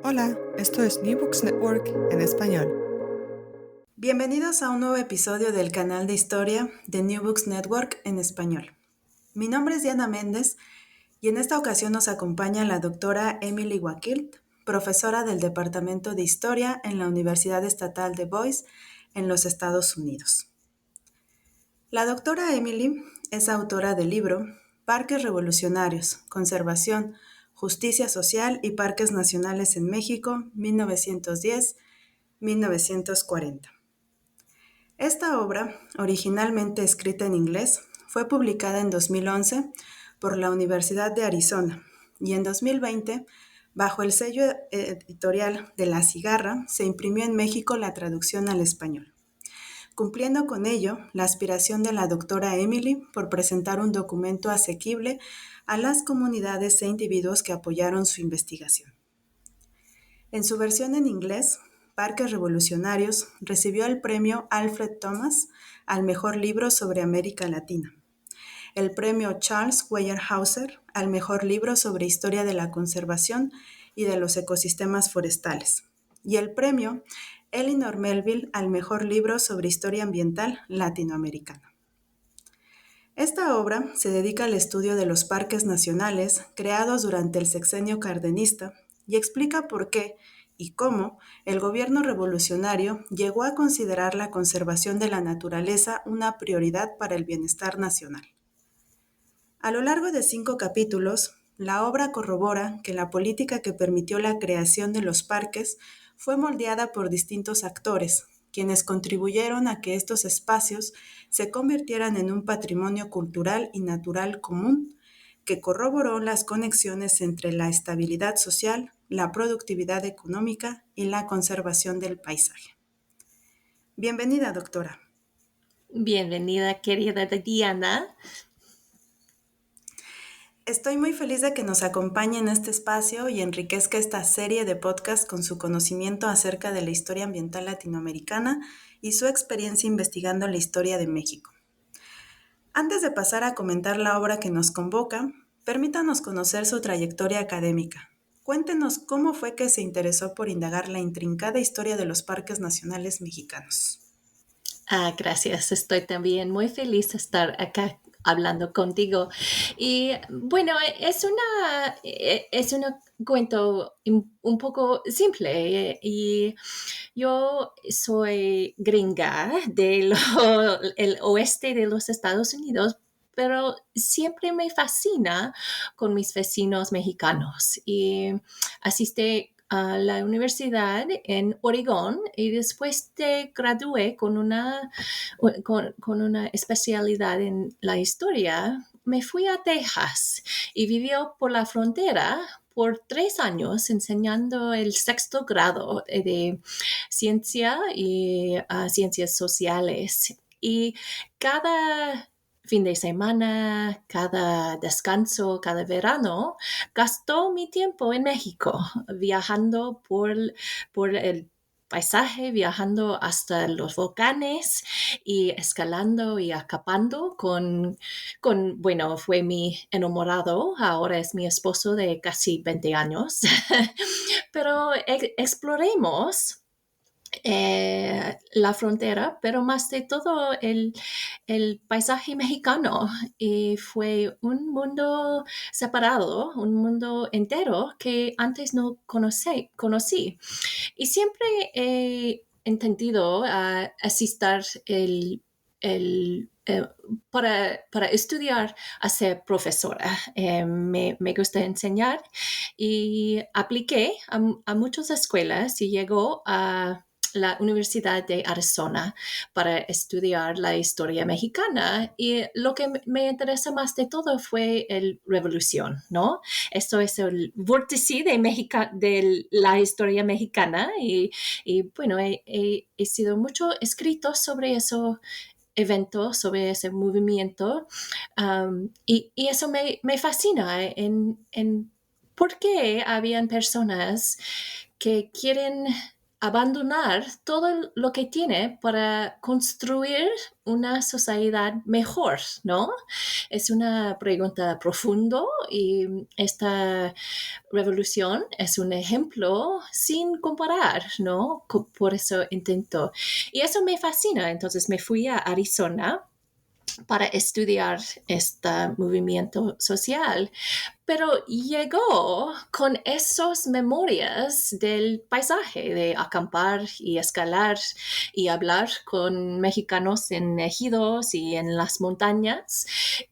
Hola, esto es New Books Network en español. Bienvenidos a un nuevo episodio del canal de historia de New Books Network en español. Mi nombre es Diana Méndez y en esta ocasión nos acompaña la doctora Emily Wakilt, profesora del Departamento de Historia en la Universidad Estatal de Boise en los Estados Unidos. La doctora Emily es autora del libro Parques Revolucionarios, Conservación, Justicia Social y Parques Nacionales en México, 1910-1940. Esta obra, originalmente escrita en inglés, fue publicada en 2011 por la Universidad de Arizona y en 2020, bajo el sello editorial de La Cigarra, se imprimió en México la traducción al español, cumpliendo con ello la aspiración de la doctora Emily por presentar un documento asequible a las comunidades e individuos que apoyaron su investigación. En su versión en inglés, Parques Revolucionarios recibió el premio Alfred Thomas al mejor libro sobre América Latina, el premio Charles Weyerhaeuser al mejor libro sobre historia de la conservación y de los ecosistemas forestales, y el premio Elinor Melville al mejor libro sobre historia ambiental latinoamericana. Esta obra se dedica al estudio de los parques nacionales creados durante el sexenio cardenista y explica por qué y cómo el gobierno revolucionario llegó a considerar la conservación de la naturaleza una prioridad para el bienestar nacional. A lo largo de 5 capítulos, la obra corrobora que la política que permitió la creación de los parques fue moldeada por distintos actores, quienes contribuyeron a que estos espacios se convirtieran en un patrimonio cultural y natural común que corroboró las conexiones entre la estabilidad social, la productividad económica y la conservación del paisaje. Bienvenida, doctora. Bienvenida, querida Diana. Estoy muy feliz de que nos acompañe en este espacio y enriquezca esta serie de podcasts con su conocimiento acerca de la historia ambiental latinoamericana y su experiencia investigando la historia de México. Antes de pasar a comentar la obra que nos convoca, permítanos conocer su trayectoria académica. Cuéntenos cómo fue que se interesó por indagar la intrincada historia de los parques nacionales mexicanos. Gracias, estoy también muy feliz de estar acá hablando contigo. Y bueno, es un cuento un poco simple y yo soy gringa del el oeste de los Estados Unidos, pero siempre me fascina con mis vecinos mexicanos y asistí a la universidad en Oregón y después te gradué con una especialidad en la historia. Me fui a Texas y vivió por la frontera por 3 años enseñando el sexto grado de ciencia y ciencias sociales. Y cada fin de semana, cada descanso, cada verano, gastó mi tiempo en México, viajando por el paisaje, viajando hasta los volcanes y escalando y acampando bueno, fue mi enamorado, ahora es mi esposo de casi 20 años, pero exploremos la frontera, pero más de todo el paisaje mexicano. Y fue un mundo separado, un mundo entero que antes no conocí. Y siempre he entendido asistir para estudiar a ser profesora. Me gusta enseñar y apliqué a muchas escuelas y llegó a la Universidad de Arizona para estudiar la historia mexicana y lo que me interesa más de todo fue la revolución, ¿no? Esto es el vórtice de la historia mexicana y bueno, he sido mucho escrito sobre eso evento, sobre ese movimiento y eso me fascina en por qué habían personas que quieren abandonar todo lo que tiene para construir una sociedad mejor, ¿no? Es una pregunta profunda y esta revolución es un ejemplo sin comparar, ¿no? Por eso intento. Y eso me fascina. Entonces me fui a Arizona para estudiar este movimiento social, pero llegó con esas memorias del paisaje, de acampar y escalar y hablar con mexicanos en ejidos y en las montañas.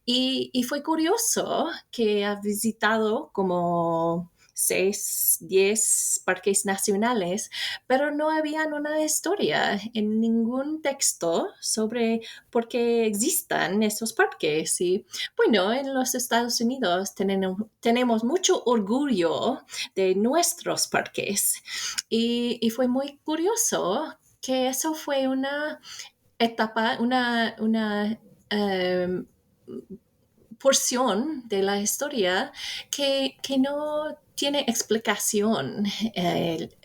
Y fue curioso que ha visitado como 6, 10 parques nacionales, pero no había una historia en ningún texto sobre por qué existan esos parques. Y bueno, en los Estados Unidos tenemos mucho orgullo de nuestros parques y fue muy curioso que eso fue una etapa, una porción de la historia que no tiene explicación.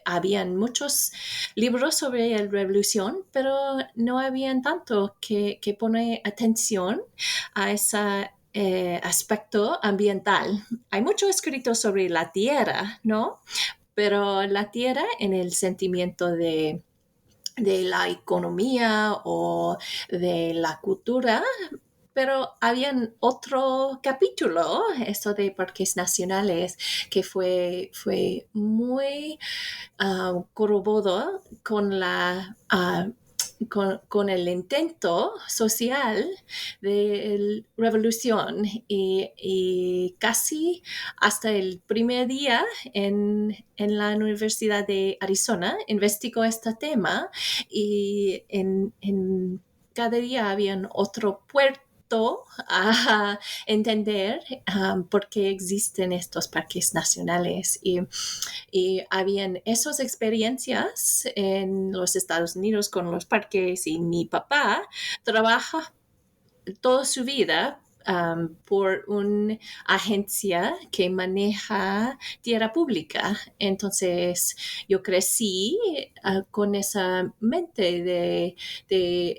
Habían muchos libros sobre la revolución, pero no habían tanto que poner atención a ese aspecto ambiental. Hay mucho escrito sobre la tierra, ¿no? Pero la tierra en el sentimiento de la economía o de la cultura, pero había otro capítulo, esto de parques nacionales, que fue muy corroborado con con el intento social de la revolución y casi hasta el primer día en la Universidad de Arizona investigó este tema y en cada día había otro puerto a entender por qué existen estos parques nacionales y habían esas experiencias en los Estados Unidos con los parques y mi papá trabaja toda su vida por una agencia que maneja tierra pública. Entonces yo crecí con esa mente de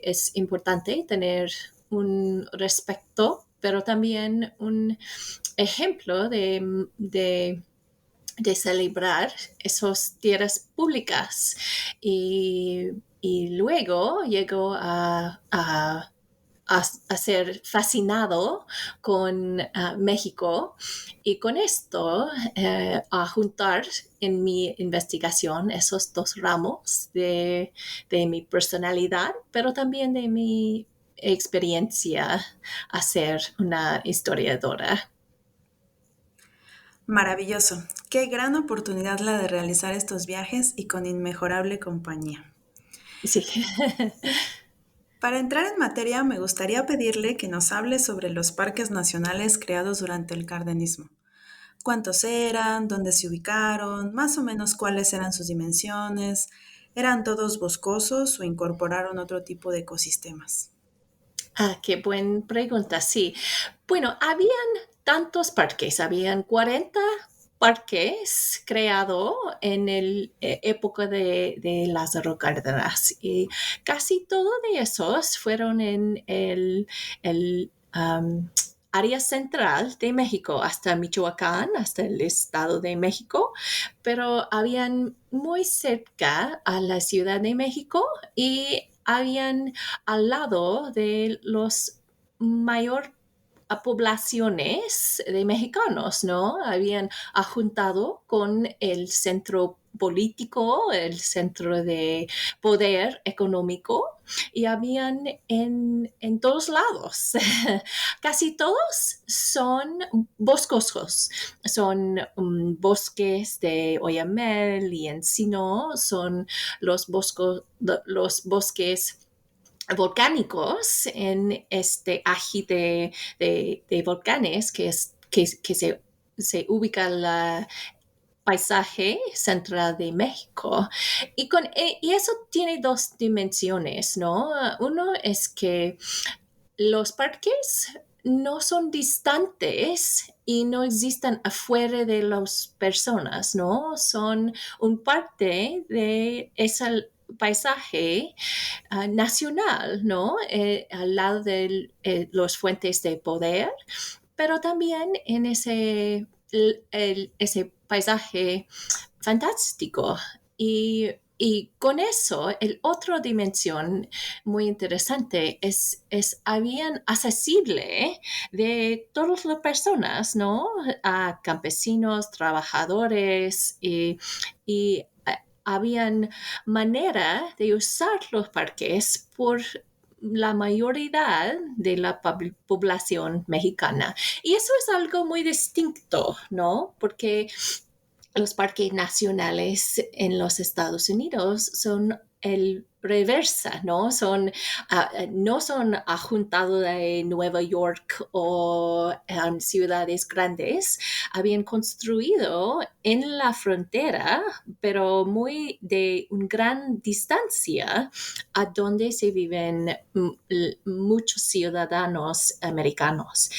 es importante tener un respeto, pero también un ejemplo de celebrar esas tierras públicas. Y luego llegó a ser fascinado con México y con esto a juntar en mi investigación esos dos ramos de mi personalidad, pero también de mi experiencia a ser una historiadora. Maravilloso. Qué gran oportunidad la de realizar estos viajes y con inmejorable compañía. Sí. Para entrar en materia, me gustaría pedirle que nos hable sobre los parques nacionales creados durante el cardenismo. ¿Cuántos eran? ¿Dónde se ubicaron? Más o menos cuáles eran sus dimensiones. ¿Eran todos boscosos o incorporaron otro tipo de ecosistemas? Qué buena pregunta, sí. Bueno, habían tantos parques, habían 40 parques creados en la época de Lázaro Cárdenas y casi todos de esos fueron en el área central de México, hasta Michoacán, hasta el Estado de México, pero habían muy cerca a la Ciudad de México y habían al lado de los mayor a poblaciones de mexicanos, ¿no? Habían juntado con el centro político, el centro de poder económico y habían en todos lados. Casi todos son boscosos, son bosques de oyamel y encino, son los bosques volcánicos en este ají de volcanes que se ubica el paisaje central de México. Y eso tiene dos dimensiones, ¿no? Uno es que los parques no son distantes y no existen afuera de las personas, ¿no? Son un parte de ese paisaje nacional, ¿no? Al lado de los fuentes de poder, pero también en ese paisaje fantástico. Y con eso, el otra dimensión muy interesante habían accesible de todas las personas, ¿no? A campesinos, trabajadores y habían manera de usar los parques por la mayoría de la población mexicana. Y eso es algo muy distinto, ¿no? Porque los parques nacionales en los Estados Unidos son el reversa, ¿no? No son ajuntados de Nueva York o ciudades grandes. Habían construido en la frontera, pero muy de una gran distancia a donde se viven muchos ciudadanos americanos.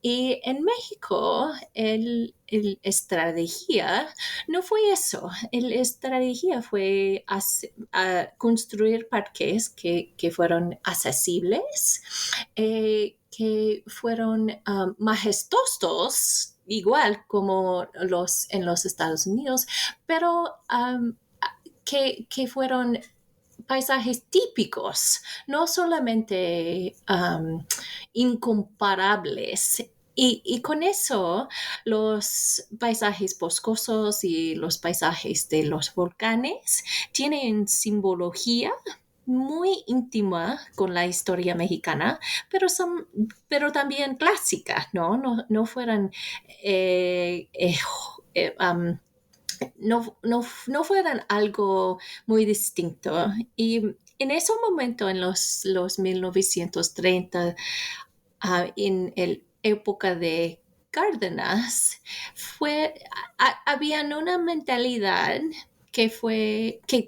Y en México, el estrategia no fue eso. La estrategia fue construir parques que fueron accesibles, que fueron majestuosos, igual como en los Estados Unidos, pero que fueron paisajes típicos, no solamente incomparables. Y con eso, los paisajes boscosos y los paisajes de los volcanes tienen simbología muy íntima con la historia mexicana, pero también clásicas, ¿no? No fueran no fueran algo muy distinto. Y en ese momento, en los 1930, en la época de Cárdenas, había una mentalidad que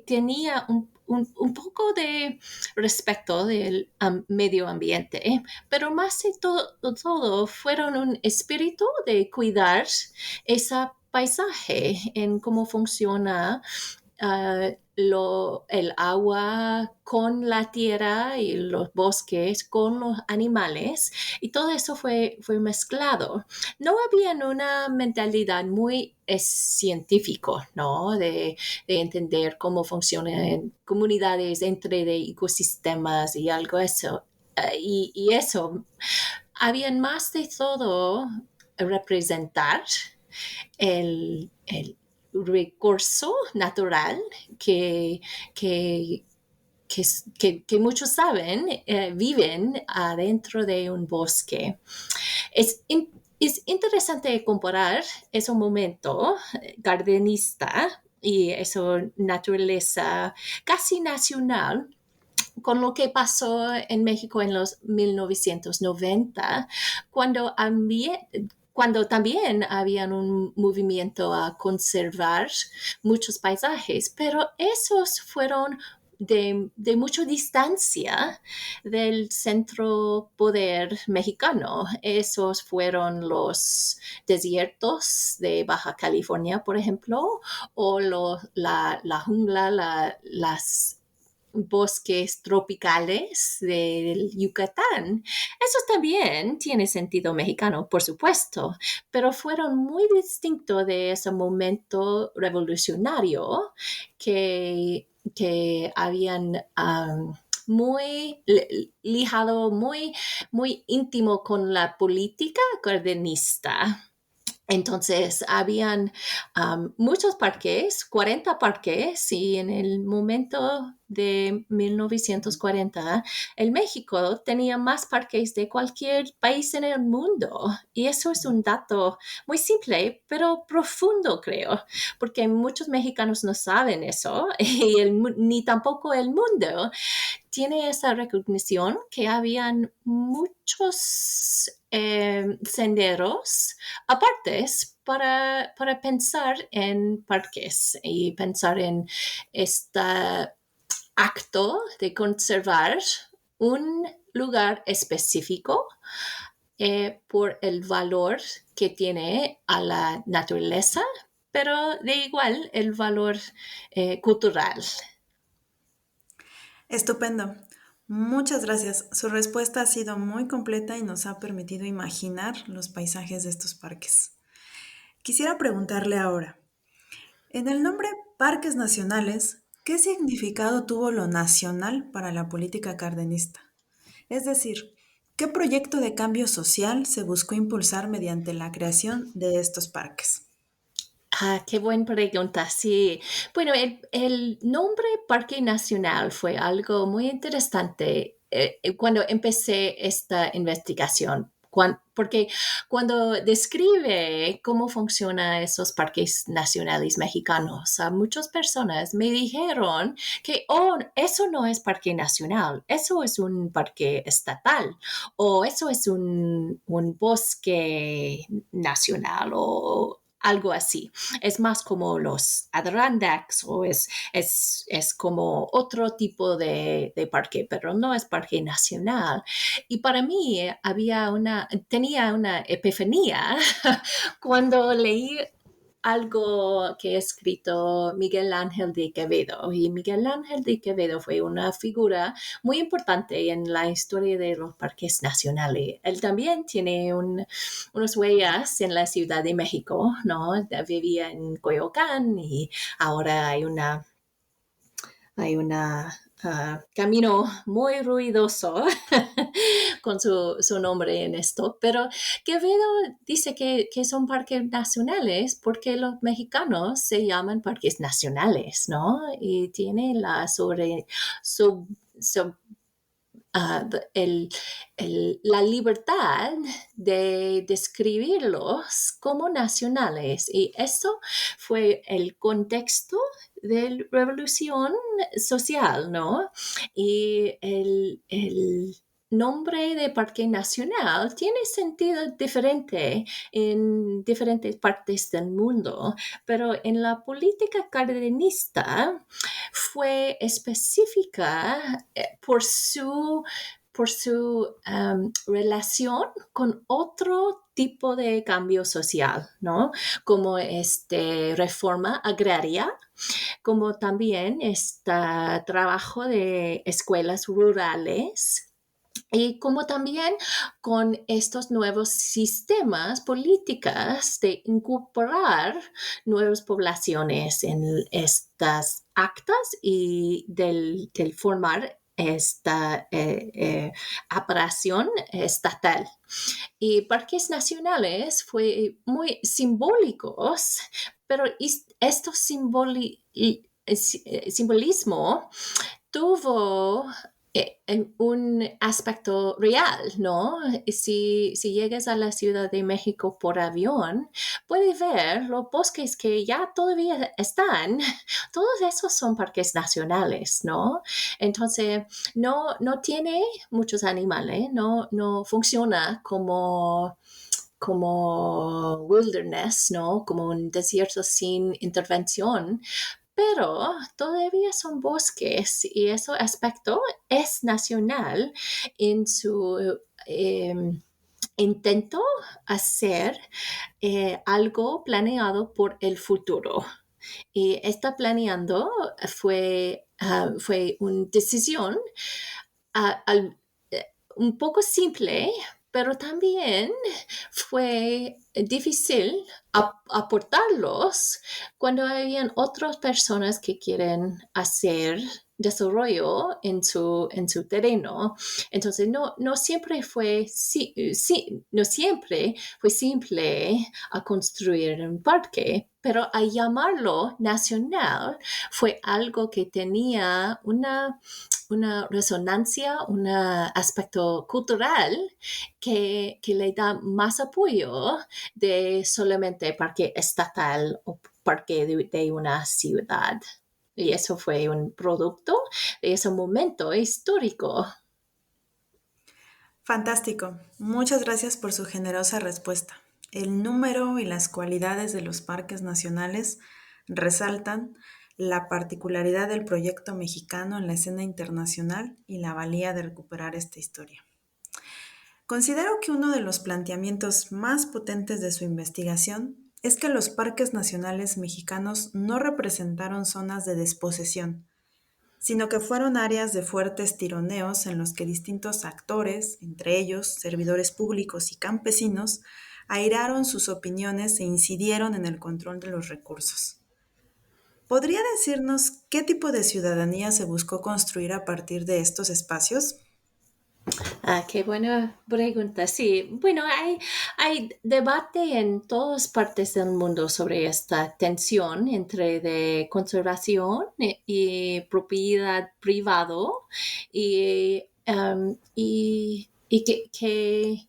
tenía un poco de respeto del medio ambiente, pero más de todo fueron un espíritu de cuidar esa paisaje, en cómo funciona el agua con la tierra y los bosques con los animales, y todo eso fue mezclado. No había una mentalidad muy científico, ¿no? De entender cómo funcionan comunidades entre de ecosistemas y algo eso. Y eso, habían más de todo representar el recurso natural que, que, que muchos saben, viven adentro de un bosque. Es interesante comparar ese momento gardenista y esa naturaleza casi nacional con lo que pasó en México en los 1990, cuando también había un movimiento a conservar muchos paisajes, pero esos fueron de mucha distancia del centro poder mexicano. Esos fueron los desiertos de Baja California, por ejemplo, o la jungla, las bosques tropicales del Yucatán. Eso también tiene sentido mexicano, por supuesto, pero fueron muy distintos de ese momento revolucionario que habían muy ligado, muy íntimo con la política cardenista. Entonces, habían muchos parques, 40 parques, y en el momento de 1940, el México tenía más parques de cualquier país en el mundo. Y eso es un dato muy simple, pero profundo, creo, porque muchos mexicanos no saben eso, y ni tampoco el mundo tiene esa recognición que habían muchos senderos apartes para pensar en parques y pensar en este acto de conservar un lugar específico por el valor que tiene a la naturaleza, pero de igual el valor cultural. Estupendo. Muchas gracias. Su respuesta ha sido muy completa y nos ha permitido imaginar los paisajes de estos parques. Quisiera preguntarle ahora, en el nombre Parques Nacionales, ¿qué significado tuvo lo nacional para la política cardenista? Es decir, ¿qué proyecto de cambio social se buscó impulsar mediante la creación de estos parques? Qué buena pregunta. Sí. Bueno, el nombre Parque Nacional fue algo muy interesante cuando empecé esta investigación. Porque cuando describe cómo funcionan esos parques nacionales mexicanos, a muchas personas me dijeron que, oh, eso no es parque nacional, eso es un parque estatal, o eso es un bosque nacional, o algo así. Es más como los Adirondacks o es como otro tipo de parque, pero no es parque nacional. Y para mí tenía una epifanía cuando leí algo que ha escrito Miguel Ángel de Quevedo. Y Miguel Ángel de Quevedo fue una figura muy importante en la historia de los parques nacionales. Él también tiene unas huellas en la Ciudad de México, ¿no? Vivía en Coyoacán y ahora hay una camino muy ruidoso con su nombre en esto, pero Quevedo dice que son parques nacionales porque los mexicanos se llaman parques nacionales, ¿no? Y tiene sub- sub- el- la libertad de describirlos como nacionales. Y eso fue el contexto de la revolución social, ¿no? Y el nombre de parque nacional tiene sentido diferente en diferentes partes del mundo, pero en la política cardenista fue específica por su relación con otro tipo de cambio social, ¿no? Como reforma agraria, como también este trabajo de escuelas rurales y como también con estos nuevos sistemas políticas de incorporar nuevas poblaciones en estas actas y del formar esta operación estatal. Y parques nacionales fue muy simbólicos, pero estos simbolismo tuvo un aspecto real, ¿no? Si llegas a la Ciudad de México por avión, puedes ver los bosques que ya todavía están. Todos esos son parques nacionales, ¿no? Entonces, no tiene muchos animales, no funciona como wilderness, ¿no? Como un desierto sin intervención, pero todavía son bosques y ese aspecto es nacional en su intento hacer algo planeado por el futuro. Y esta planeando fue una decisión ah, al- un poco simple, pero también fue difícil aportarlos cuando habían otras personas que quieren hacer desarrollo en su terreno. Entonces, no siempre fue, no siempre fue simple a construir un parque, pero a llamarlo nacional fue algo que tenía una resonancia, un aspecto cultural que le da más apoyo de solamente parque estatal o parque de una ciudad. Y eso fue un producto de ese momento histórico. Fantástico. Muchas gracias por su generosa respuesta. El número y las cualidades de los parques nacionales resaltan la particularidad del proyecto mexicano en la escena internacional y la valía de recuperar esta historia. Considero que uno de los planteamientos más potentes de su investigación es que los parques nacionales mexicanos no representaron zonas de desposesión, sino que fueron áreas de fuertes tironeos en los que distintos actores, entre ellos servidores públicos y campesinos, airaron sus opiniones e incidieron en el control de los recursos. ¿Podría decirnos qué tipo de ciudadanía se buscó construir a partir de estos espacios? Qué buena pregunta. Sí, bueno, hay debate en todas partes del mundo sobre esta tensión entre de conservación y propiedad privado y que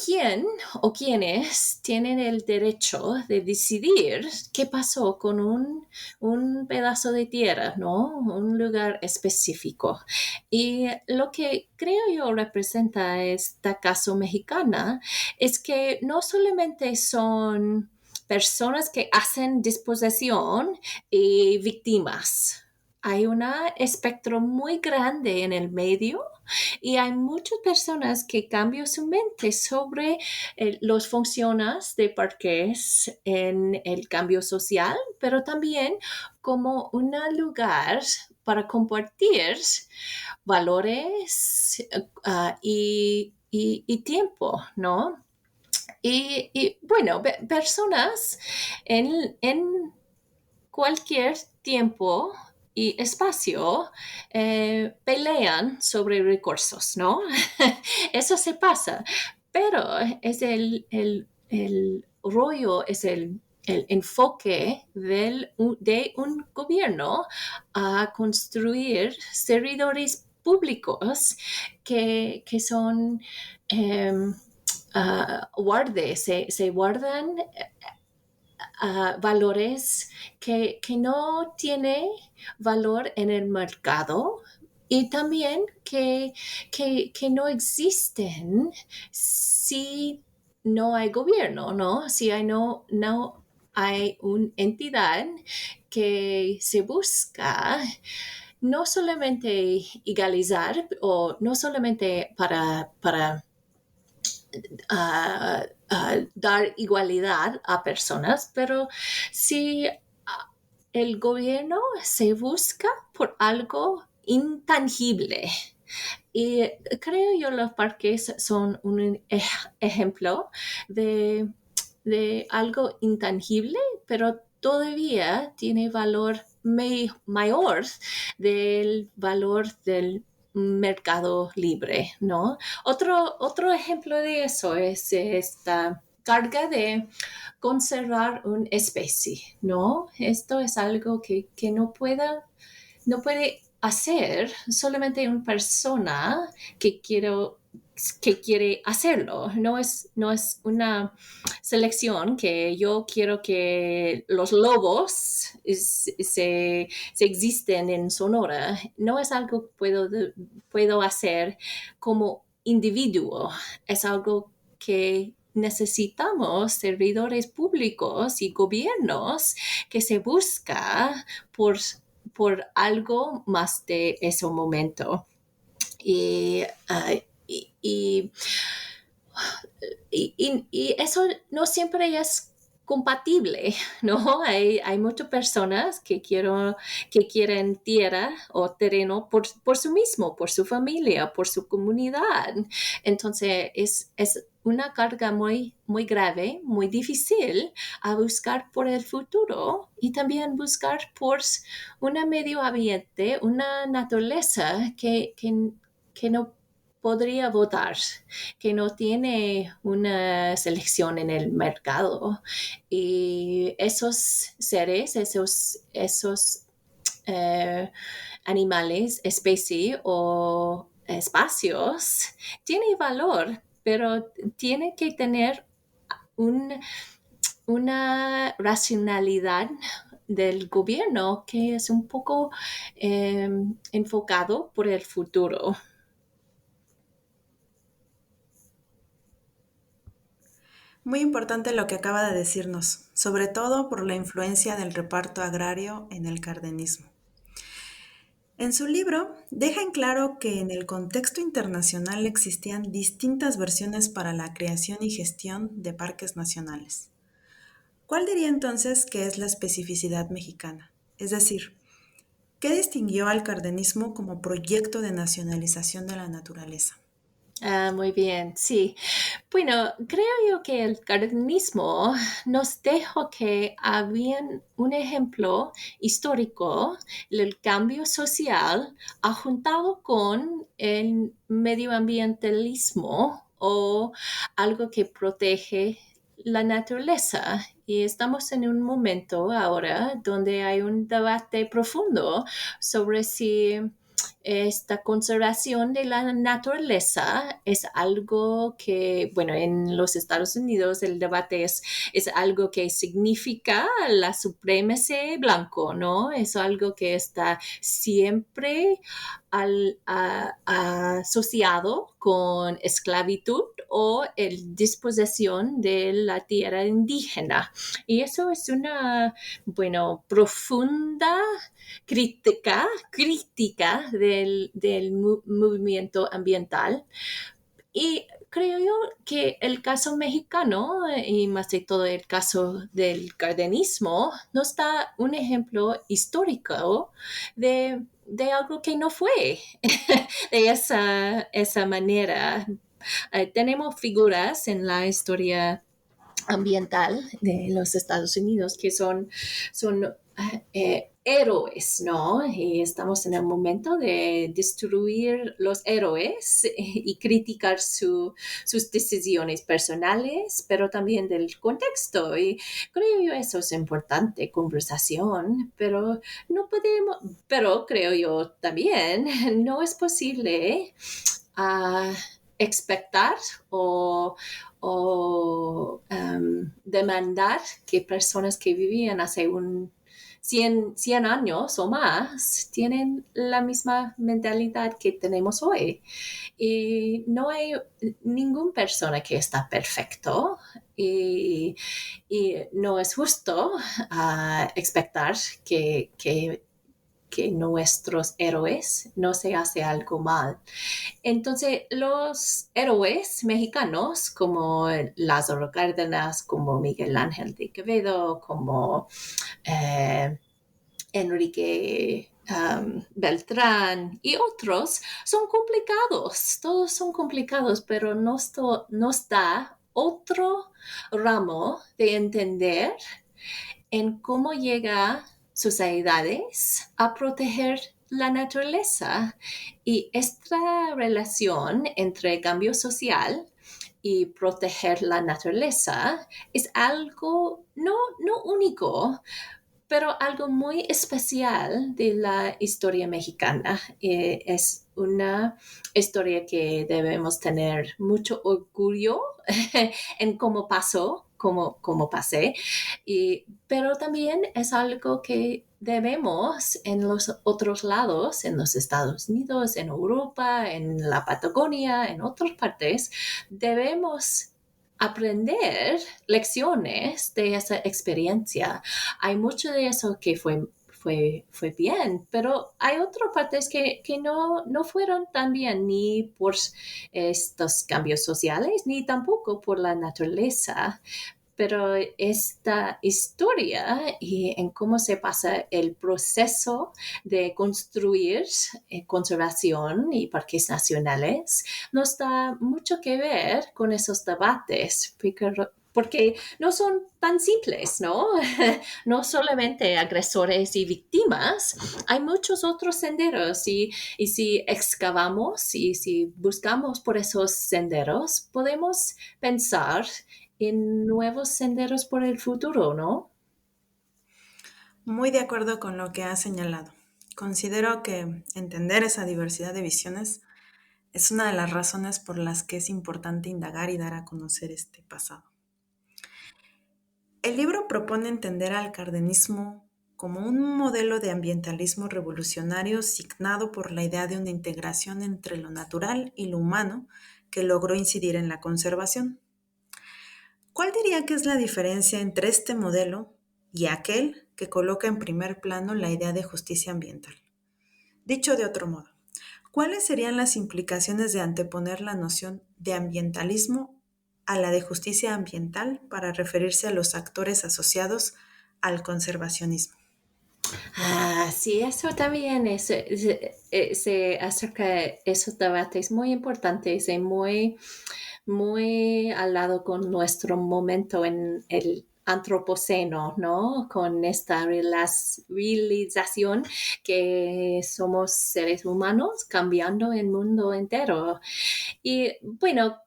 quién o quiénes tienen el derecho de decidir qué pasó con un pedazo de tierra, ¿no? Un lugar específico. Y lo que creo yo representa esta caso mexicana es que no solamente son personas que hacen disposición y víctimas. Hay un espectro muy grande en el medio y hay muchas personas que cambian su mente sobre los funciones de parques en el cambio social, pero también como un lugar para compartir valores y tiempo, ¿no? Y bueno, personas en cualquier tiempo y espacio pelean sobre recursos, ¿no? Eso se pasa, pero es el rollo, es el enfoque de un gobierno a construir servidores públicos que son se guardan valores que no tiene valor en el mercado y también que no existen si no hay gobierno, ¿no? Si no hay una entidad que se busca no solamente egalizar o no solamente para dar igualdad a personas, pero si el gobierno se busca por algo intangible. Y creo yo los parques son un ejemplo de algo intangible, pero todavía tiene valor mayor del valor del mercado libre, ¿no? Otro ejemplo de eso es esta carga de conservar una especie, ¿no? Esto es algo que no puede hacer solamente una persona que quiere hacerlo. No es una selección que yo quiero que los lobos se existen en Sonora. No es algo que puedo hacer como individuo. Es algo que necesitamos servidores públicos y gobiernos que se busca por algo más de ese momento. Y, uh, y, y, y eso no siempre es compatible, ¿no? Hay muchas personas que quieren tierra o terreno por su mismo, por su familia, por su comunidad. Entonces es una carga muy grave, muy difícil a buscar por el futuro y también buscar por un medio ambiente, una naturaleza que no podría votar, que no tiene una selección en el mercado. Y esos seres, esos animales, especies o espacios, tienen valor, pero tiene que tener un, una racionalidad del gobierno que es un poco enfocado por el futuro. Muy importante lo que acaba de decirnos, sobre todo por la influencia del reparto agrario en el cardenismo. En su libro deja en claro que en el contexto internacional existían distintas versiones para la creación y gestión de parques nacionales. ¿Cuál diría entonces que es la especificidad mexicana? Es decir, ¿qué distinguió al cardenismo como proyecto de nacionalización de la naturaleza? Muy bien, sí. Bueno, creo yo que el cardenismo nos dejó que había un ejemplo histórico, el cambio social, juntado con el medioambientalismo o algo que protege la naturaleza. Y estamos en un momento ahora donde hay un debate profundo sobre si esta conservación de la naturaleza es algo que, bueno, en los Estados Unidos el debate es algo que significa la supremacía blanco, ¿no? Es algo que está siempre asociado con esclavitud o el disposición de la tierra indígena. Y eso es una, bueno, profunda crítica del movimiento ambiental. Y creo yo que el caso mexicano y más de todo el caso del cardenismo nos da un ejemplo histórico de algo que no fue de esa manera. Tenemos figuras en la historia ambiental de los Estados Unidos que son héroes, ¿no? Y estamos en el momento de destruir los héroes y criticar sus decisiones personales, pero también del contexto. Y creo yo eso es importante, conversación, pero no podemos, pero creo yo también, no es posible uh, expectar demandar que personas que vivían hace 100 años o más tienen la misma mentalidad que tenemos hoy. Y no hay ninguna persona que está perfecto y no es justo expectar que nuestros héroes no se hace algo mal. Entonces, los héroes mexicanos como Lázaro Cárdenas, como Miguel Ángel de Quevedo, como eh, Enrique Beltrán y otros son complicados, todos son complicados, pero nos da otro ramo de entender en cómo llega sociedades a proteger la naturaleza y esta relación entre cambio social y proteger la naturaleza es algo no único, pero algo muy especial de la historia mexicana. Es una historia que debemos tener mucho orgullo en cómo pasó, cómo pasé, pero también es algo que debemos en los otros lados, en los Estados Unidos, en Europa, en la Patagonia, en otras partes, debemos aprender lecciones de esa experiencia. Hay mucho de eso que fue bien, pero hay otras partes que no fueron tan bien, ni por estos cambios sociales, ni tampoco por la naturaleza. Pero esta historia y en cómo se pasa el proceso de construir conservación y parques nacionales nos da mucho que ver con esos debates, porque no son tan simples, ¿no? No solamente agresores y víctimas, hay muchos otros senderos y si excavamos y si buscamos por esos senderos, podemos pensar en nuevos senderos por el futuro, ¿no? Muy de acuerdo con lo que has señalado. Considero que entender esa diversidad de visiones es una de las razones por las que es importante indagar y dar a conocer este pasado. El libro propone entender al cardenismo como un modelo de ambientalismo revolucionario signado por la idea de una integración entre lo natural y lo humano que logró incidir en la conservación. ¿Cuál diría que es la diferencia entre este modelo y aquel que coloca en primer plano la idea de justicia ambiental? Dicho de otro modo, ¿cuáles serían las implicaciones de anteponer la noción de ambientalismo a la de justicia ambiental para referirse a los actores asociados al conservacionismo? Sí, eso también se acerca de esos debates muy importantes y muy al lado con nuestro momento en el antropoceno, ¿no? Con esta realización que somos seres humanos cambiando el mundo entero. Y bueno,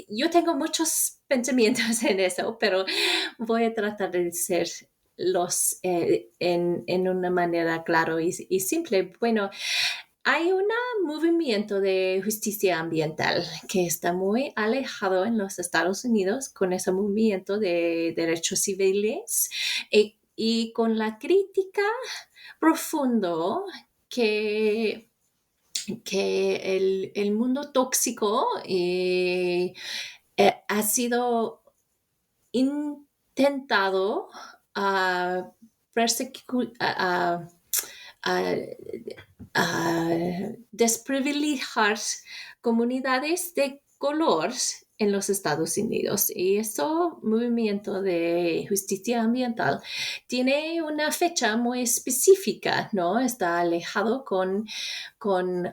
yo tengo muchos pensamientos en eso, pero voy a tratar de ser en una manera clara y simple. Bueno, hay un movimiento de justicia ambiental que está muy alejado en los Estados Unidos con ese movimiento de derechos civiles y con la crítica profundo que el mundo tóxico ha sido intentado a perseguir, a, desprivilegiar comunidades de color en los Estados Unidos. Y ese movimiento de justicia ambiental tiene una fecha muy específica, ¿no? Está alejado con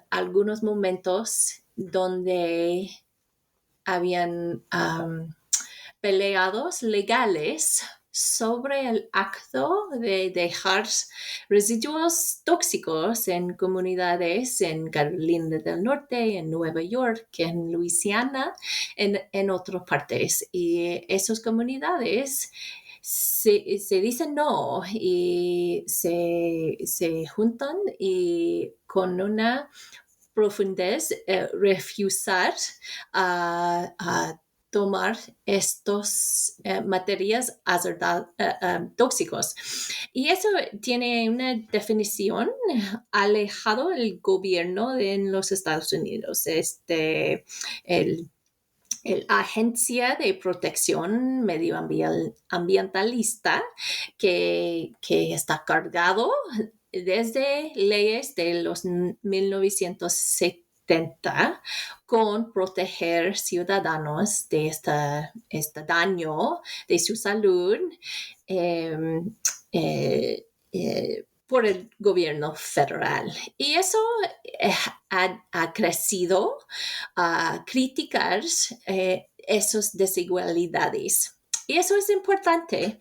algunos momentos donde habían peleados legales sobre el acto de dejar residuos tóxicos en comunidades en Carolina del Norte, en Nueva York, en Luisiana, en otras partes. Y esas comunidades se dicen no y se juntan y con una profundez refusar a tomar estos materias tóxicos. Y eso tiene una definición alejado del gobierno en los Estados Unidos. El Agencia de Protección Medioambientalista que está cargado desde leyes de los 1970 con proteger ciudadanos de este daño de su salud eh, por el gobierno federal. Y eso ha crecido a criticar esas desigualdades. Y eso es importante,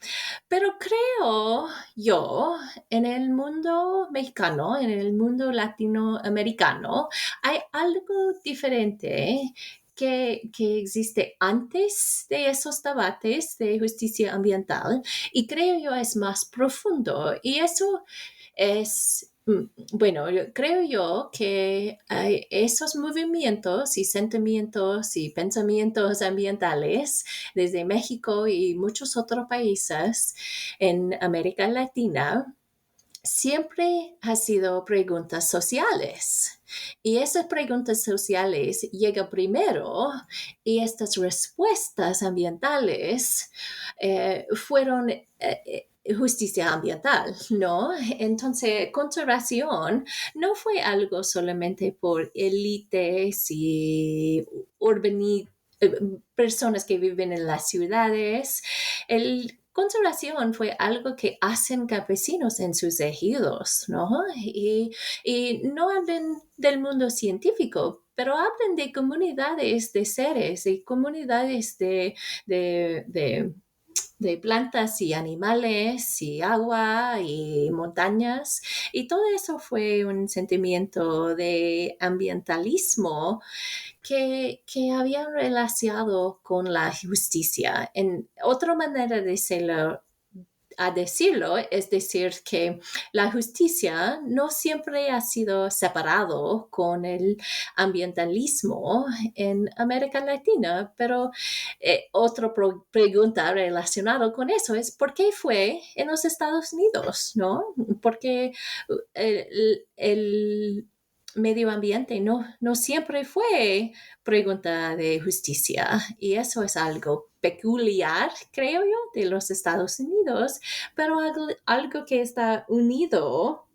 pero creo yo, en el mundo mexicano, en el mundo latinoamericano, hay algo diferente que existe antes de esos debates de justicia ambiental y creo yo es más profundo y eso es bueno, creo yo que hay esos movimientos y sentimientos y pensamientos ambientales desde México y muchos otros países en América Latina siempre han sido preguntas sociales. Y esas preguntas sociales llegan primero y estas respuestas ambientales fueron justicia ambiental, ¿no? Entonces, conservación no fue algo solamente por élites y personas que viven en las ciudades. Conservación fue algo que hacen campesinos en sus ejidos, ¿no? Y no hablan del mundo científico, pero hablan de comunidades de seres y comunidades de plantas y animales y agua y montañas. Y todo eso fue un sentimiento de ambientalismo que habían relacionado con la justicia. En otra manera de decirlo, es decir, que la justicia no siempre ha sido separado con el ambientalismo en América Latina, pero otra pregunta relacionada con eso es ¿por qué fue en los Estados Unidos? ¿No? Porque el medio ambiente no siempre fue pregunta de justicia y eso es algo peculiar, creo yo, de los Estados Unidos, pero algo que está unido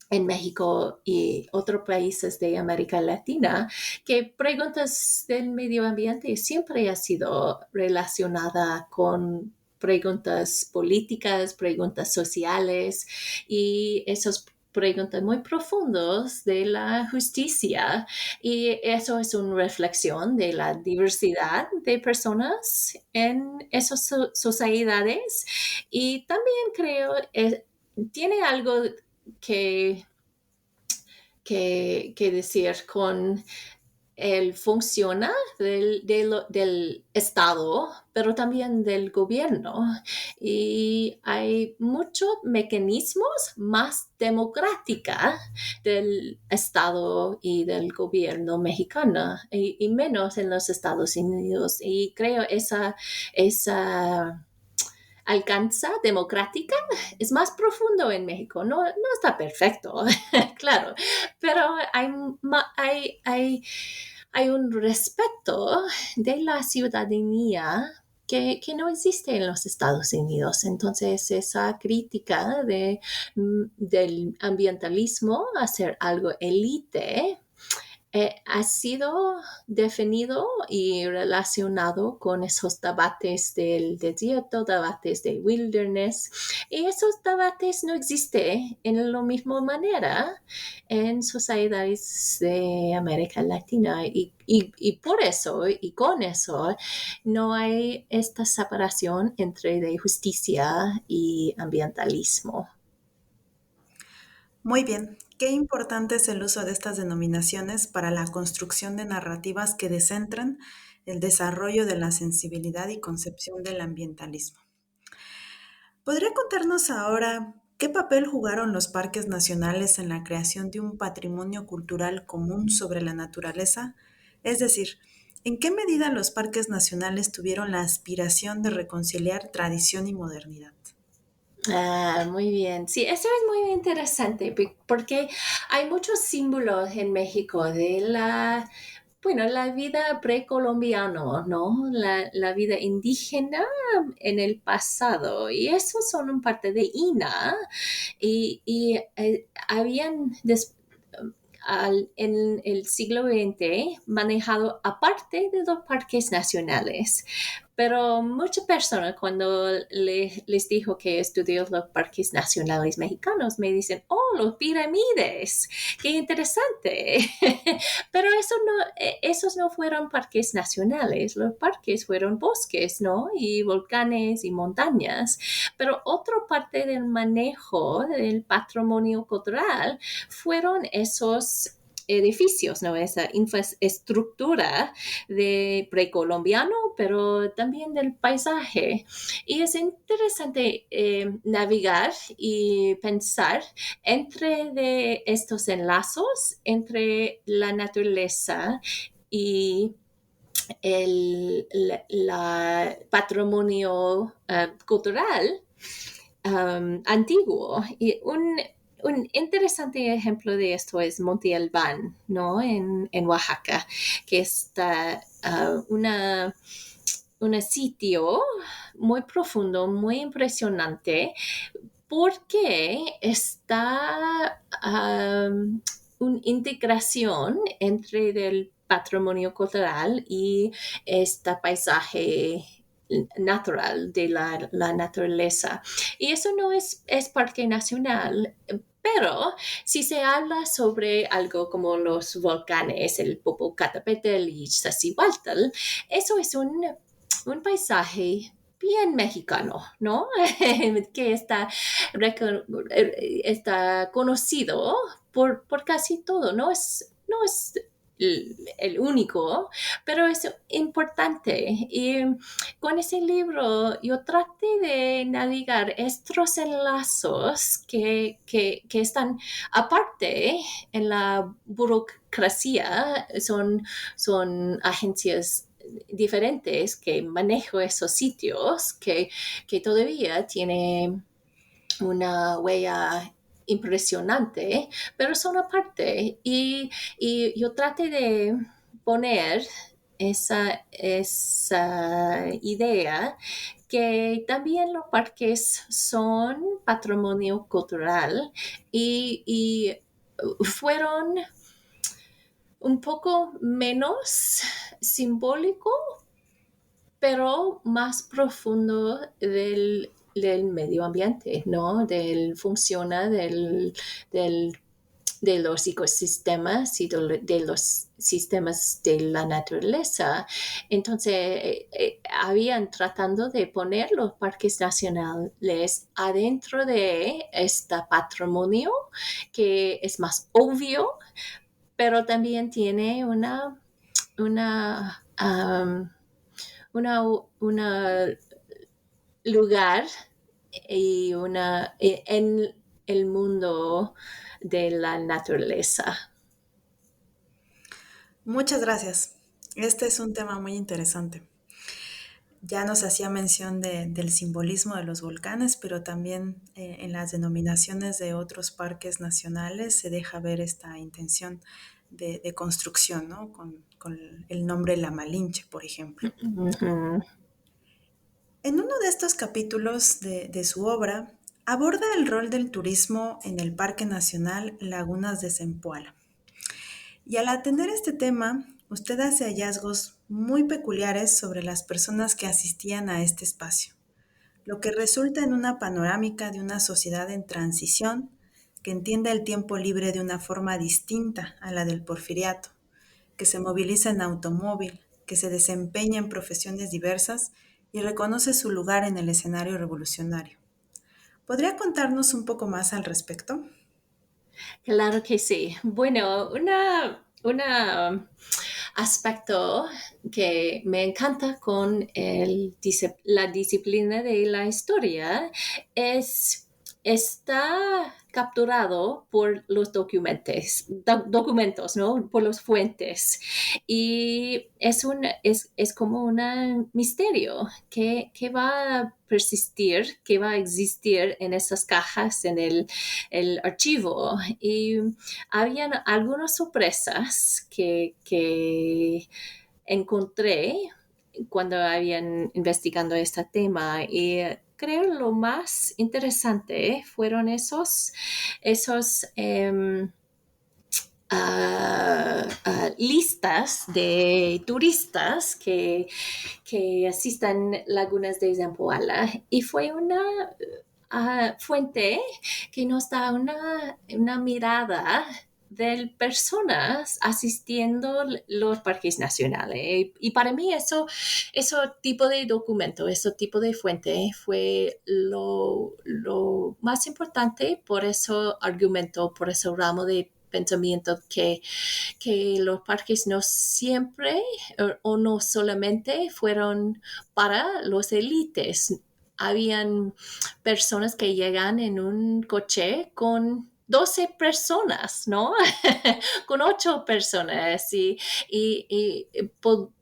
en México y otros países de América Latina, que preguntas del medio ambiente siempre ha sido relacionada con preguntas políticas, preguntas sociales y esos preguntas muy profundos de la justicia y eso es una reflexión de la diversidad de personas en esas sociedades y también creo tiene algo que, que decir con el funciona del Estado, pero también del gobierno. Y hay muchos mecanismos más democrática del Estado y del gobierno mexicano, y menos en los Estados Unidos. Y creo esa alcanza democrática es más profundo en México. No, no está perfecto, claro, pero hay un respeto de la ciudadanía que no existe en los Estados Unidos. Entonces, esa crítica del ambientalismo a ser algo élite ha sido definido y relacionado con esos debates del desierto, debates de wilderness, y esos debates no existen en la misma manera en sociedades de América Latina y por eso y con eso no hay esta separación entre de justicia y ambientalismo. Muy bien, qué importante es el uso de estas denominaciones para la construcción de narrativas que descentran el desarrollo de la sensibilidad y concepción del ambientalismo. ¿Podría contarnos ahora qué papel jugaron los parques nacionales en la creación de un patrimonio cultural común sobre la naturaleza? Es decir, ¿en qué medida los parques nacionales tuvieron la aspiración de reconciliar tradición y modernidad? Muy bien. Sí, eso es muy interesante porque hay muchos símbolos en México de la vida precolombiano, ¿no? La vida indígena en el pasado y esos son un parte de INA y habían en el siglo XX manejado aparte de los parques nacionales. Pero muchas personas cuando les dijo que estudió los parques nacionales mexicanos me dicen, oh, los pirámides, qué interesante. Pero esos no fueron parques nacionales, los parques fueron bosques, ¿no? Y volcanes y montañas. Pero otra parte del manejo del patrimonio cultural fueron esos edificios, ¿no? Esa infraestructura de precolombiano, pero también del paisaje. Y es interesante navegar y pensar entre de estos enlazos entre la naturaleza y el patrimonio cultural antiguo. Y un interesante ejemplo de esto es Monte Albán, ¿no? En Oaxaca, que está un sitio muy profundo, muy impresionante, porque está una integración entre el patrimonio cultural y este paisaje natural de la naturaleza. Y eso no es parque nacional, pero si se habla sobre algo como los volcanes, el Popocatépetl y Iztaccíhuatl, eso es un paisaje bien mexicano, ¿no? Que está conocido por casi todo, no es el único, pero es importante. Y con ese libro yo traté de navegar estos enlazos que están aparte en la burocracia, son agencias diferentes que manejo esos sitios que todavía tiene una huella impresionante, pero son aparte. Y yo traté de poner esa idea que también los parques son patrimonio cultural y fueron un poco menos simbólico, pero más profundo del medio ambiente, ¿no? Funciona de los ecosistemas y de los sistemas de la naturaleza. Entonces, habían tratando de poner los parques nacionales adentro de este patrimonio que es más obvio, pero también tiene una, um, una lugar en el mundo de la naturaleza. Muchas gracias. Este es un tema muy interesante. Ya nos hacía mención del simbolismo de los volcanes, pero también en las denominaciones de otros parques nacionales se deja ver esta intención de construcción, ¿no? Con el nombre La Malinche, por ejemplo. Uh-huh. En uno de estos capítulos de su obra, aborda el rol del turismo en el Parque Nacional Lagunas de Zempoala. Y al atender este tema, usted hace hallazgos muy peculiares sobre las personas que asistían a este espacio, lo que resulta en una panorámica de una sociedad en transición que entiende el tiempo libre de una forma distinta a la del porfiriato, que se moviliza en automóvil, que se desempeña en profesiones diversas y reconoce su lugar en el escenario revolucionario. ¿Podría contarnos un poco más al respecto? Claro que sí. Bueno, aspecto que me encanta con la disciplina de la historia está capturado por los documentos, ¿no? Por las fuentes. Y es como un misterio que va a persistir, que va a existir en esas cajas, en el archivo. Y habían algunas sorpresas que encontré cuando habían investigando este tema y creo lo más interesante fueron esos listas de turistas que asistan lagunas de Zampoala y fue una fuente que nos da una mirada de personas asistiendo los parques nacionales. Y para mí ese tipo de documento, ese tipo de fuente fue lo más importante por ese argumento, por ese ramo de pensamiento que los parques no siempre o no solamente fueron para los élites. Habían personas que llegan en un coche con 12 personas, ¿no? Con 8 personas y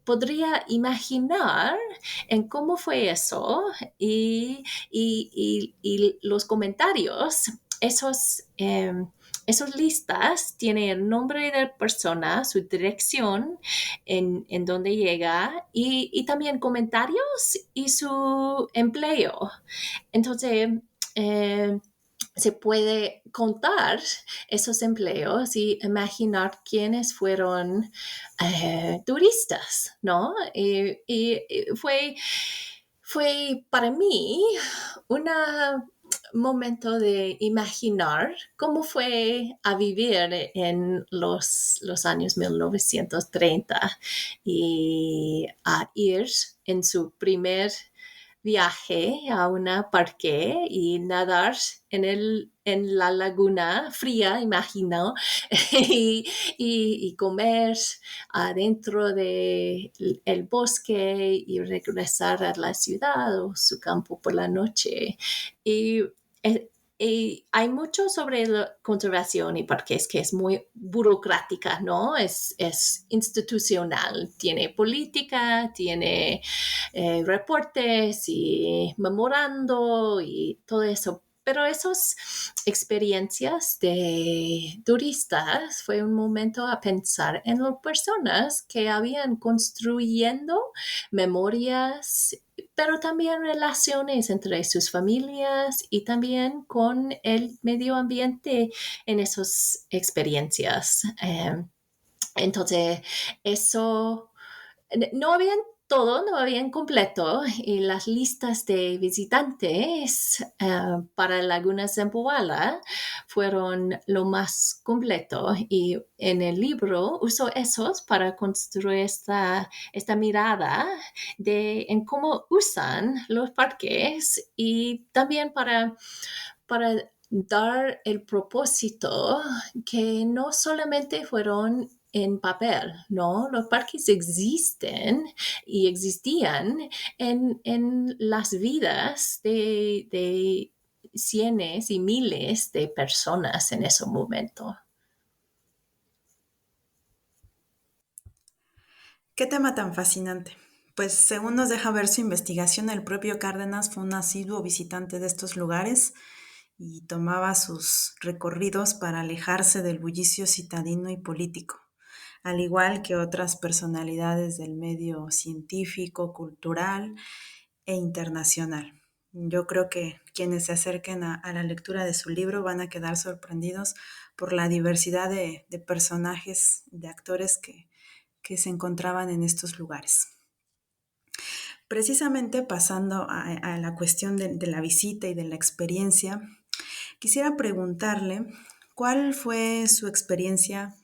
podría imaginar en cómo fue eso y los comentarios, esos listas tienen el nombre de la persona, su dirección, en donde llega y también comentarios y su empleo. Entonces, se puede contar esos empleos y imaginar quiénes fueron turistas, ¿no? Y fue para mí un momento de imaginar cómo fue a vivir en los años 1930 y a ir en su primer viaje a una parque y nadar en la laguna fría, imagino, y comer adentro del bosque y regresar a la ciudad o su campo por la noche. Y, eh, y hay mucho sobre la conservación y parques que es muy burocrática, ¿no? Es institucional, tiene política, tiene reportes y memorando y todo eso. Pero esas experiencias de turistas fue un momento a pensar en las personas que habían construyendo memorias pero también relaciones entre sus familias y también con el medio ambiente en esas experiencias. Entonces, eso no habían todo, no habían completo y las listas de visitantes para Laguna Zempoala fueron lo más completo y en el libro uso esos para construir esta mirada en cómo usan los parques y también para dar el propósito que no solamente fueron en papel, ¿no? Los parques existen y existían en las vidas de cientos y miles de personas en ese momento. Qué tema tan fascinante. Pues según nos deja ver su investigación, el propio Cárdenas fue un asiduo visitante de estos lugares y tomaba sus recorridos para alejarse del bullicio citadino y político, al igual que otras personalidades del medio científico, cultural e internacional. Yo creo que quienes se acerquen a la lectura de su libro van a quedar sorprendidos por la diversidad de personajes, de actores que se encontraban en estos lugares. Precisamente pasando a la cuestión de la visita y de la experiencia, quisiera preguntarle cuál fue su experiencia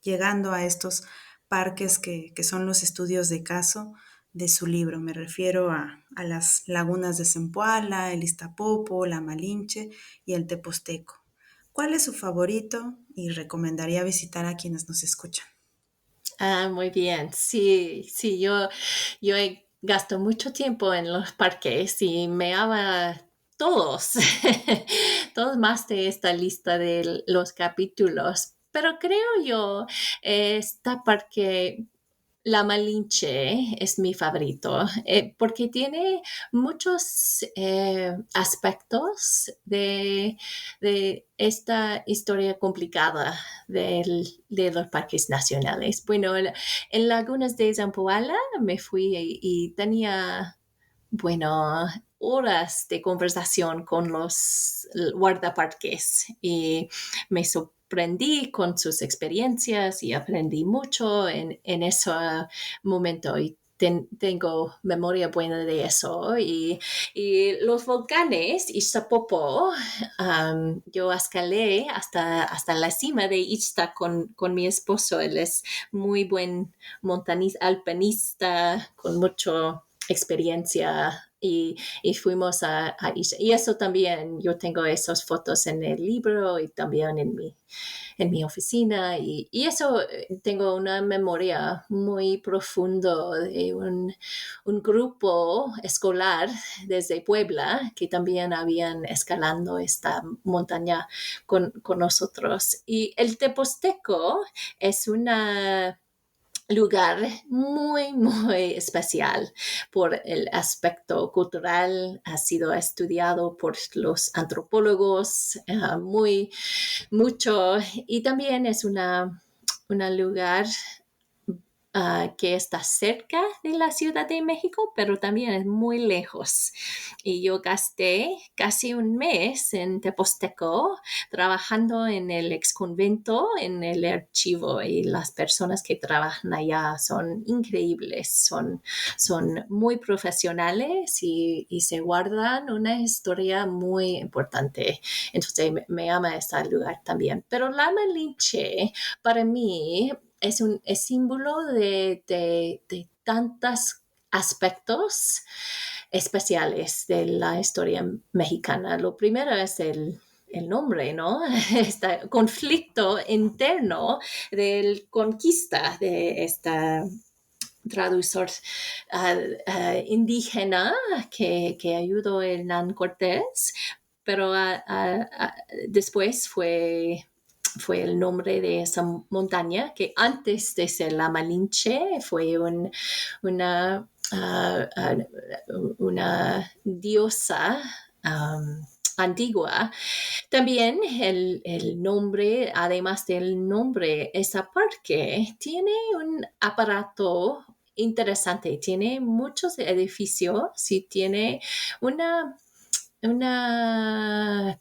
llegando a estos parques que son los estudios de caso de su libro. Me refiero a las lagunas de Zempoala, el Iztapopo, la Malinche y el Teposteco. ¿Cuál es su favorito y recomendaría visitar a quienes nos escuchan? Muy bien. Sí, yo gasto mucho tiempo en los parques y me ama todos, todos más de esta lista de los capítulos. Pero creo yo, esta parque la Malinche es mi favorito porque tiene muchos aspectos de esta historia complicada de los parques nacionales. Bueno, en Lagunas de Zempoala me fui y tenía, bueno, horas de conversación con los guardaparques y me sorprendí con sus experiencias y aprendí mucho en ese momento y tengo memoria buena de eso y los volcanes Iztapopo, yo escalé hasta la cima de Ixta con mi esposo. Él es muy buen montañista, alpinista con mucho experiencia y fuimos a Isla. Y eso también, yo tengo esas fotos en el libro y también en mi oficina y eso tengo una memoria muy profunda de un grupo escolar desde Puebla que también habían escalando esta montaña con nosotros. Y el Teposteco es una lugar muy especial por el aspecto cultural, ha sido estudiado por los antropólogos mucho y también es un lugar que está cerca de la Ciudad de México, pero también es muy lejos. Y yo gasté casi un mes en Teposteco trabajando en el exconvento, en el archivo, y las personas que trabajan allá son increíbles, son muy profesionales y se guardan una historia muy importante. Entonces me ama este lugar también. Pero la Malinche, para mí, es símbolo de tantos aspectos especiales de la historia mexicana. Lo primero es el nombre, ¿no? Este conflicto interno del conquista de esta traductor indígena que ayudó Hernán Cortés, pero después fue el nombre de esa montaña que antes de ser la Malinche fue una, una diosa antigua. También el nombre, además del nombre, esa parque tiene un aparato interesante. Tiene muchos edificios y tiene una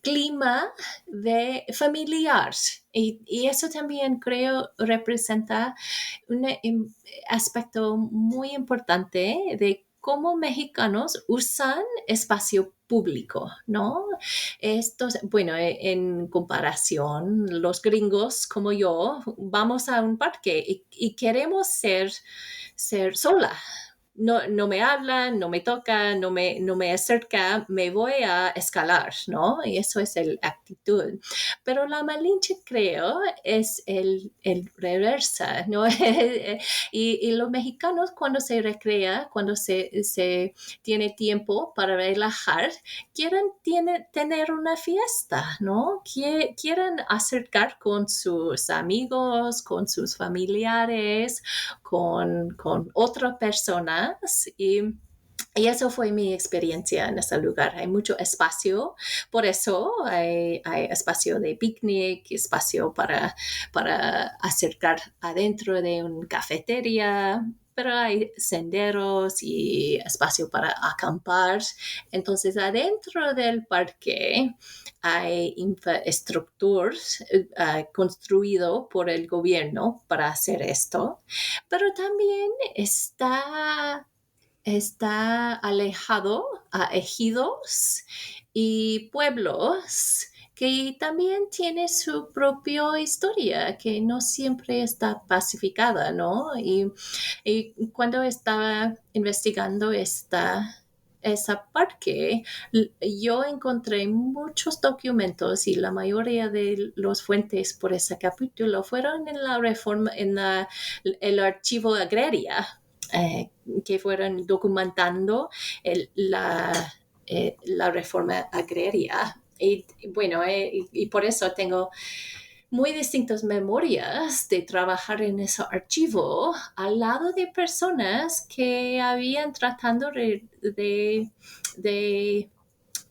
clima de familiar y eso también creo representa un aspecto muy importante de cómo mexicanos usan espacio público, ¿no? Bueno, en comparación, los gringos como yo vamos a un parque y queremos ser sola. No me hablan, no me tocan, no me acerca, me voy a escalar, ¿no? Y eso es la actitud. Pero la Malinche, creo, es el reversa, ¿no? y los mexicanos cuando se recrea, cuando se tiene tiempo para relajar, quieren tener una fiesta, ¿no? Quieren acercar con sus amigos, con sus familiares, con otras personas y eso fue mi experiencia en ese lugar. Hay mucho espacio, por eso hay espacio de picnic, espacio para acercar adentro de una cafetería, pero hay senderos y espacio para acampar. Entonces, adentro del parque hay infraestructura construido por el gobierno para hacer esto, pero también está alejado a ejidos y pueblos que también tiene su propia historia, que no siempre está pacificada, ¿no? Y cuando estaba investigando esa parque, yo encontré muchos documentos y la mayoría de los fuentes por ese capítulo fueron en la reforma, el archivo agraria, que fueron documentando la reforma agraria. Y bueno, y por eso tengo muy distintas memorias de trabajar en ese archivo al lado de personas que habían tratando de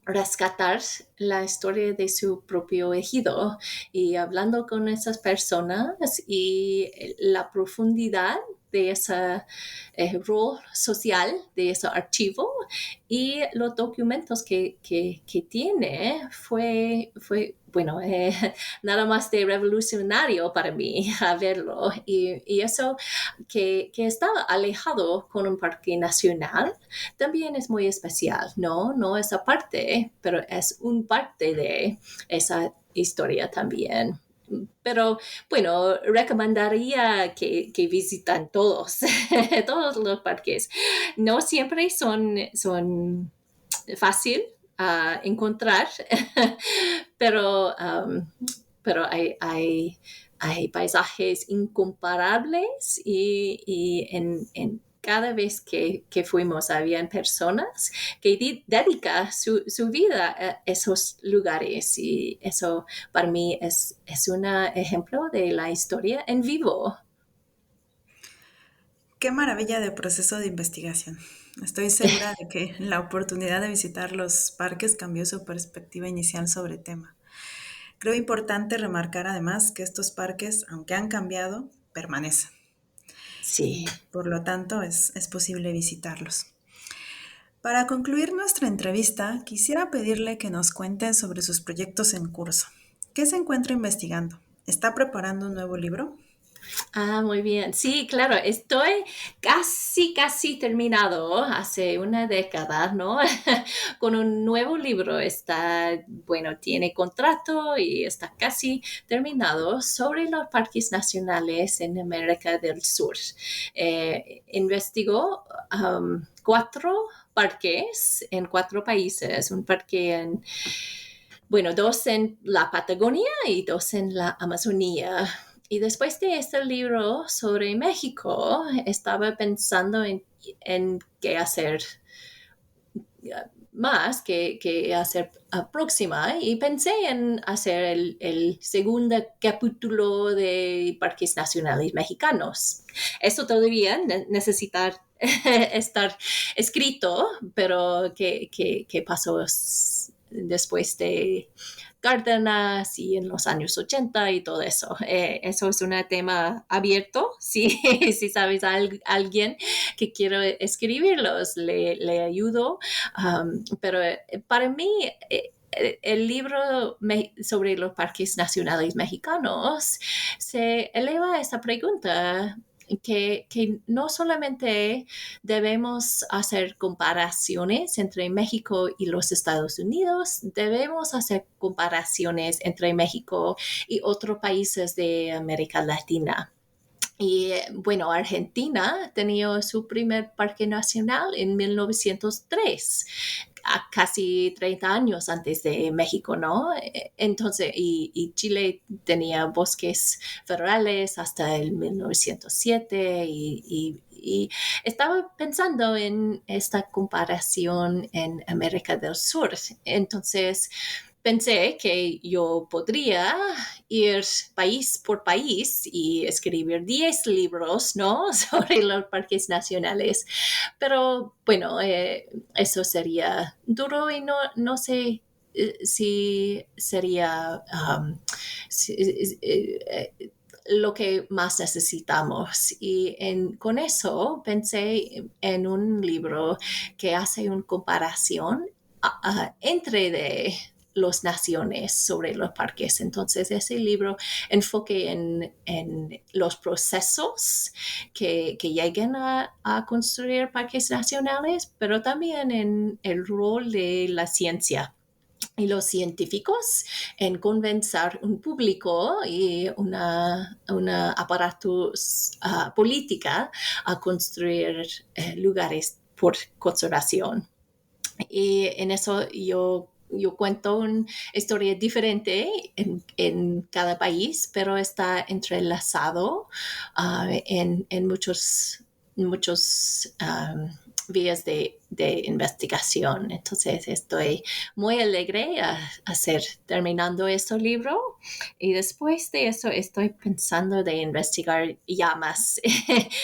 rescatar la historia de su propio ejido y hablando con esas personas y la profundidad de ese rol social de ese archivo y los documentos que tiene fue bueno, nada más de revolucionario para mí a verlo y eso que está alejado con un parque nacional también es muy especial, ¿no? No esa parte, pero es un parte de esa historia también. Pero bueno, recomendaría que visitan todos, todos los parques. No siempre son fácil encontrar, pero, pero hay paisajes incomparables y en cada vez que fuimos habían personas que dedican su vida a esos lugares y eso para mí es un ejemplo de la historia en vivo. Qué maravilla de proceso de investigación. Estoy segura de que la oportunidad de visitar los parques cambió su perspectiva inicial sobre el tema. Creo importante remarcar además que estos parques, aunque han cambiado, permanecen Sí. y por lo tanto es posible visitarlos. Para concluir nuestra entrevista, quisiera pedirle que nos cuente sobre sus proyectos en curso. ¿Qué se encuentra investigando? ¿Está preparando un nuevo libro? Muy bien. Sí, claro, estoy casi terminado hace una década, ¿no? Con un nuevo libro. Bueno, tiene contrato y está casi terminado sobre los parques nacionales en América del Sur. Investigó 4 parques en 4 países, un parque bueno, 2 en la Patagonia y 2 en la Amazonía. Y después de este libro sobre México, estaba pensando en qué hacer más, que hacer próxima, y pensé en hacer el segundo capítulo de Parques Nacionales Mexicanos. Eso todavía necesita estar escrito, pero que pasó después de Cárdenas y en los años 80 y todo eso. Eso es un tema abierto. Si, si sabes a alguien que quiere escribirlos, le ayudo. Pero para mí, el libro sobre los parques nacionales mexicanos se eleva a esa pregunta que no solamente debemos hacer comparaciones entre México y los Estados Unidos, debemos hacer comparaciones entre México y otros países de América Latina. Y bueno, Argentina tenía su primer parque nacional en 1903, casi 30 años antes de México, ¿no? Entonces, y Chile tenía bosques federales hasta el 1907 y estaba pensando en esta comparación en América del Sur. Entonces, pensé que yo podría ir país por país y escribir 10 libros, ¿no? Sobre los parques nacionales. Pero bueno, eso sería duro y no sé si sería lo que más necesitamos. Y con eso pensé en un libro que hace una comparación entre de las naciones sobre los parques. Entonces, ese libro enfoque en los procesos que lleguen a construir parques nacionales, pero también en el rol de la ciencia y los científicos en convencer un público y una aparatus política a construir lugares por conservación. Y en eso yo cuento una historia diferente en cada país, pero está entrelazado en muchos vías de investigación. Entonces estoy muy alegre a hacer terminando este libro y después de eso estoy pensando de investigar llamas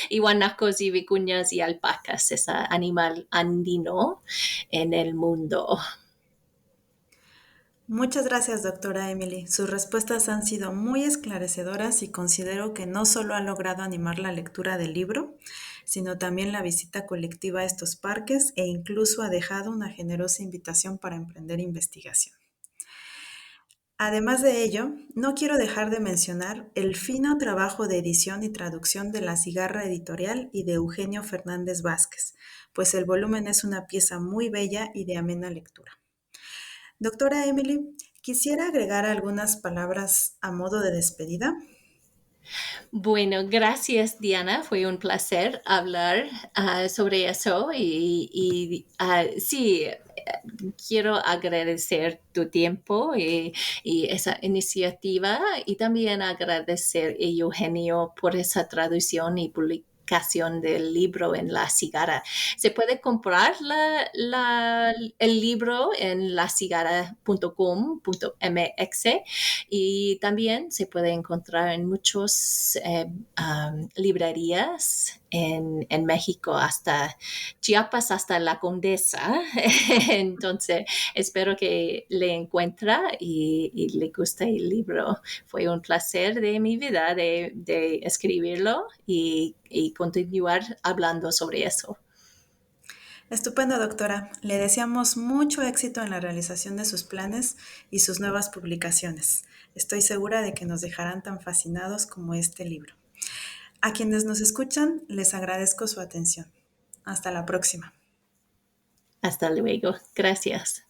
y guanacos y vicuñas y alpacas, ese animal andino en el mundo. Muchas gracias, doctora Emily. Sus respuestas han sido muy esclarecedoras y considero que no solo ha logrado animar la lectura del libro, sino también la visita colectiva a estos parques e incluso ha dejado una generosa invitación para emprender investigación. Además de ello, no quiero dejar de mencionar el fino trabajo de edición y traducción de La Cigarra Editorial y de Eugenio Fernández Vázquez, pues el volumen es una pieza muy bella y de amena lectura. Doctora Emily, quisiera agregar algunas palabras a modo de despedida. Bueno, gracias Diana, fue un placer hablar sobre eso y sí, quiero agradecer tu tiempo y esa iniciativa y también agradecer a Eugenio por esa traducción y publicación del libro en La Cigarra. Se puede comprar el libro en lacigarra.com.mx y también se puede encontrar en muchas librerías en México, hasta Chiapas, hasta La Condesa. Entonces, espero que le encuentre y le guste el libro. Fue un placer de mi vida de escribirlo y continuar hablando sobre eso. Estupendo, doctora. Le deseamos mucho éxito en la realización de sus planes y sus nuevas publicaciones. Estoy segura de que nos dejarán tan fascinados como este libro. A quienes nos escuchan, les agradezco su atención. Hasta la próxima. Hasta luego. Gracias.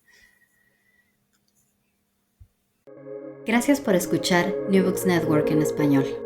Gracias por escuchar New Books Network en español.